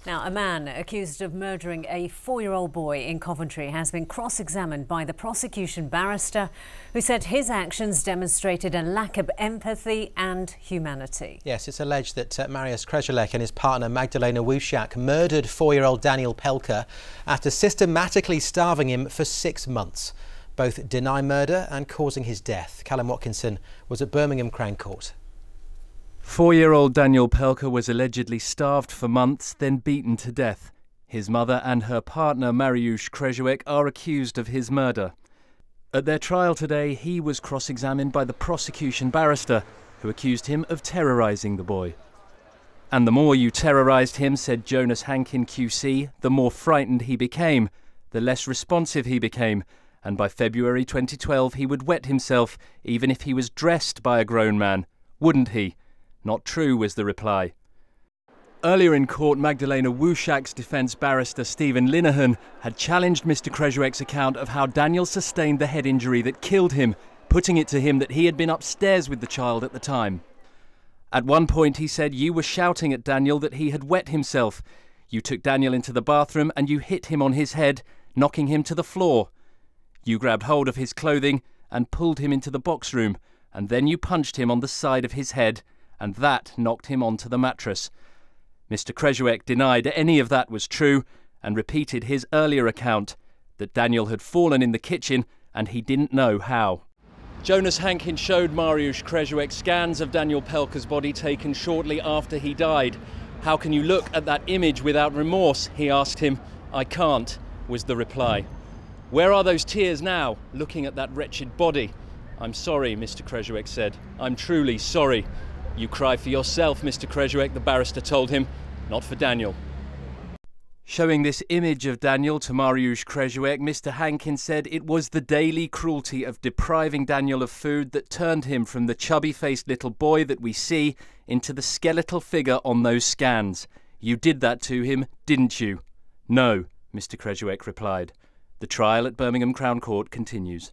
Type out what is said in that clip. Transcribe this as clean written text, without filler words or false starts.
Now, a man accused of murdering a 4-year-old boy in Coventry has been cross-examined by the prosecution barrister, who said his actions demonstrated a lack of empathy and humanity. Yes, it's alleged that Mariusz Krezolek and his partner Magdalena Luczak murdered 4-year-old Daniel Pelka after systematically starving him for 6 months. Both deny murder and causing his death. Callum Watkinson was at Birmingham Crown Court. 4-year-old Daniel Pelka was allegedly starved for months, then beaten to death. His mother and her partner Mariusz Krezolek are accused of his murder. At their trial today, he was cross-examined by the prosecution barrister, who accused him of terrorising the boy. "And the more you terrorised him," said Jonas Hankin QC, "the more frightened he became, the less responsive he became, and by February 2012 he would wet himself, even if he was dressed by a grown man. Wouldn't he?" "Not true," was the reply. Earlier in court, Magdalena Luczak's defence barrister Stephen Linehan had challenged Mr Krezolek's account of how Daniel sustained the head injury that killed him, putting it to him that he had been upstairs with the child at the time. At one point he said, "You were shouting at Daniel that he had wet himself. You took Daniel into the bathroom and you hit him on his head, knocking him to the floor. You grabbed hold of his clothing and pulled him into the box room, and then you punched him on the side of his head, and that knocked him onto the mattress." Mr Krezolek denied any of that was true and repeated his earlier account that Daniel had fallen in the kitchen and he didn't know how. Jonas Hankin showed Mariusz Krezolek scans of Daniel Pelka's body taken shortly after he died. "How can you look at that image without remorse?" he asked him. "I can't," was the reply. "Where are those tears now, looking at that wretched body?" "I'm sorry," Mr Krezolek said. "I'm truly sorry." "You cry for yourself, Mr Krezolek," the barrister told him, "not for Daniel." Showing this image of Daniel to Mariusz Krezolek, Mr Hankin said it was the daily cruelty of depriving Daniel of food that turned him from the chubby-faced little boy that we see into the skeletal figure on those scans. "You did that to him, didn't you?" "No," Mr Krezolek replied. The trial at Birmingham Crown Court continues.